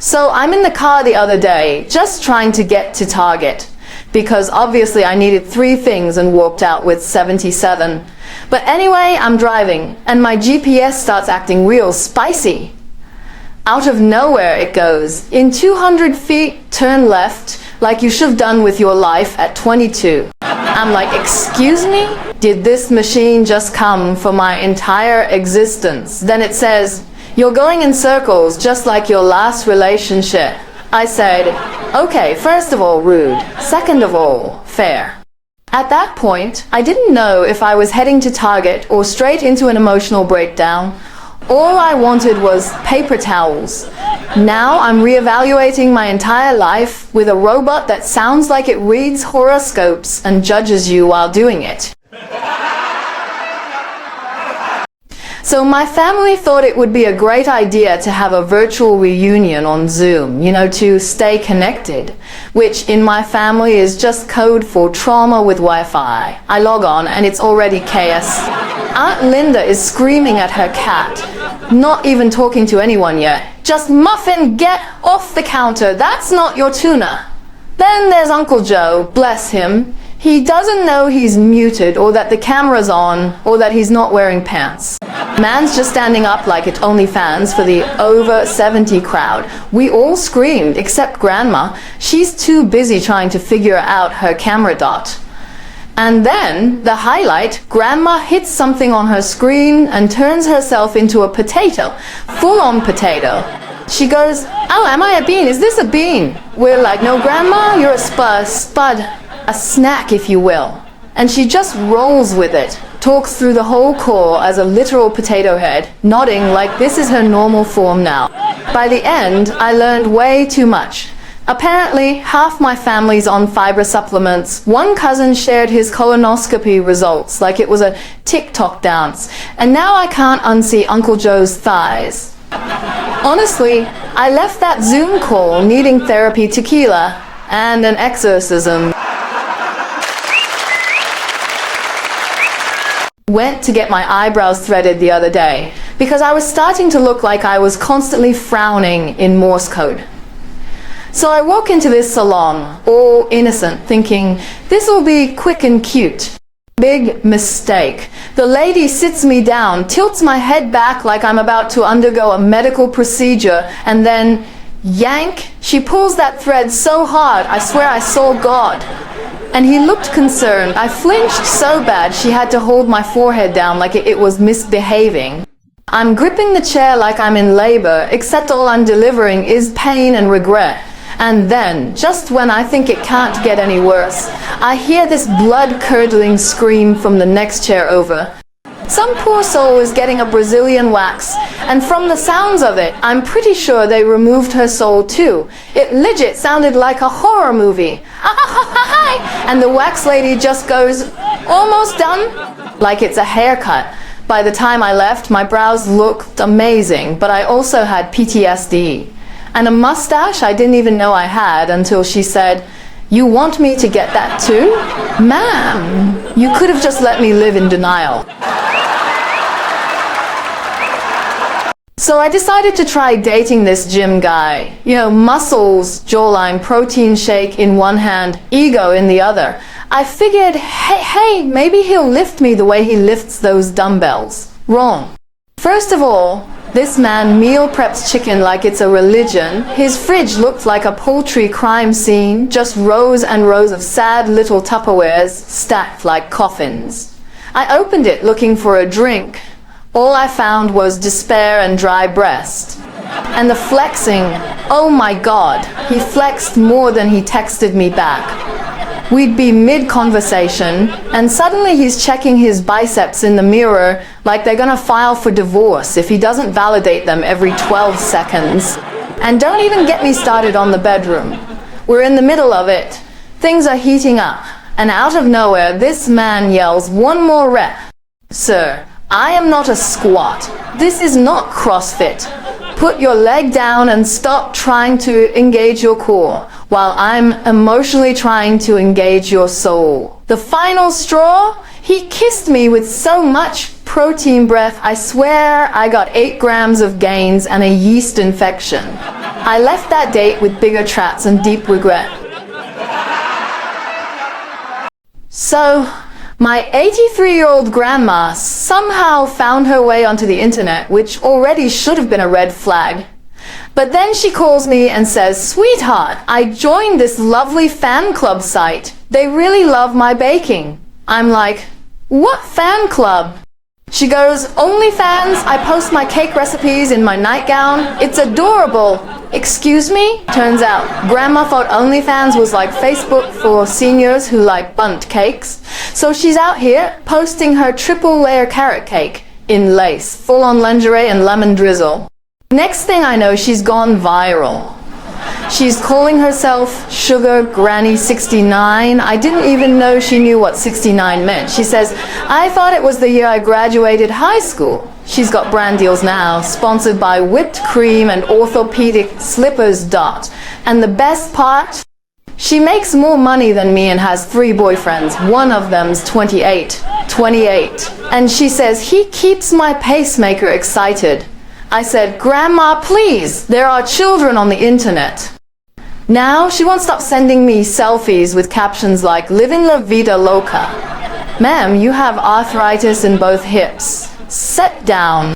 So I'm in the car the other day, just trying to get to Target, because obviously I needed 3 things and walked out with 77. But anyway, I'm driving, and my GPS starts acting real spicy. Out of nowhere it goes, in 200 feet, turn left, like you should have done with your life at 22. I'm like, excuse me? Did this machine just come for my entire existence? Then it says, you're going in circles just like your last relationship. I said, okay, first of all, rude. Second of all, fair. At that point, I didn't know if I was heading to Target or straight into an emotional breakdown. All I wanted was paper towels. Now I'm reevaluating my entire life with a robot that sounds like it reads horoscopes and judges you while doing it. So my family thought it would be a great idea to have a virtual reunion on Zoom, to stay connected, which in my family is just code for trauma with Wi-Fi. I log on and it's already chaos. Aunt Linda is screaming at her cat, not even talking to anyone yet. Just Muffin, get off the counter, that's not your tuna. Then there's Uncle Joe, bless him. He doesn't know he's muted or that the camera's on or that he's not wearing pants. Man's just standing up like it's OnlyFans for the over 70 crowd. We all screamed except Grandma. She's too busy trying to figure out her camera dot. And then, the highlight, Grandma hits something on her screen and turns herself into a potato. Full-on potato. She goes, oh, am I a bean? Is this a bean? We're like, no, Grandma, you're a spud. A snack, if you will. And she just rolls with it, talks through the whole call as a literal potato head, nodding like this is her normal form now. By the end, I learned way too much. Apparently, half my family's on fiber supplements. One cousin shared his colonoscopy results like it was a TikTok dance. And now I can't unsee Uncle Joe's thighs. Honestly, I left that Zoom call needing therapy, tequila, and an exorcism. Went to get my eyebrows threaded the other day because I was starting to look like I was constantly frowning in Morse code. So I walk into this salon, all innocent, thinking, this will be quick and cute. Big mistake. The lady sits me down, tilts my head back like I'm about to undergo a medical procedure, and then, yank, she pulls that thread so hard, I swear I saw God. And he looked concerned. I flinched so bad she had to hold my forehead down like it was misbehaving. I'm gripping the chair like I'm in labor, except all I'm delivering is pain and regret. And then, just when I think it can't get any worse, I hear this blood-curdling scream from the next chair over. Some poor soul is getting a Brazilian wax, and from the sounds of it, I'm pretty sure they removed her soul too. It legit sounded like a horror movie. And the wax lady just goes, almost done? Like it's a haircut. By the time I left, my brows looked amazing, but I also had PTSD. And a mustache I didn't even know I had until she said, you want me to get that too? Ma'am, you could have just let me live in denial. So I decided to try dating this gym guy. Muscles, jawline, protein shake in one hand, ego in the other. I figured, hey, maybe he'll lift me the way he lifts those dumbbells. Wrong. First of all, this man meal preps chicken like it's a religion. His fridge looked like a poultry crime scene, just rows and rows of sad little Tupperwares stacked like coffins. I opened it looking for a drink. All I found was despair and dry breast. And the flexing, oh my God, he flexed more than he texted me back. We'd be mid-conversation, and suddenly he's checking his biceps in the mirror like they're gonna file for divorce if he doesn't validate them every 12 seconds. And don't even get me started on the bedroom. We're in the middle of it. Things are heating up, and out of nowhere, this man yells, one more rep. Sir, I am not a squat. This is not CrossFit. Put your leg down and stop trying to engage your core while I'm emotionally trying to engage your soul. The final straw? He kissed me with so much protein breath, I swear I got 8 grams of gains and a yeast infection. I left that date with bigger traps and deep regret. So, my 83-year-old grandma somehow found her way onto the internet, which already should have been a red flag. But then she calls me and says, "Sweetheart, I joined this lovely fan club site. They really love my baking." I'm like, "What fan club?" She goes, "OnlyFans, I post my cake recipes in my nightgown. It's adorable." Excuse me? Turns out, Grandma thought OnlyFans was like Facebook for seniors who like bundt cakes. So she's out here posting her triple layer carrot cake in lace, full on lingerie and lemon drizzle. Next thing I know, she's gone viral. She's calling herself Sugar Granny 69. I didn't even know she knew what 69 meant. She says, "I thought it was the year I graduated high school." She's got brand deals now, sponsored by whipped cream and orthopedic slippers. And the best part? She makes more money than me and has 3 boyfriends. One of them's 28. And she says, "He keeps my pacemaker excited." I said, "Grandma, please, there are children on the internet." Now she won't stop sending me selfies with captions like, "Living la vida loca." Ma'am, you have arthritis in both hips. Sit down.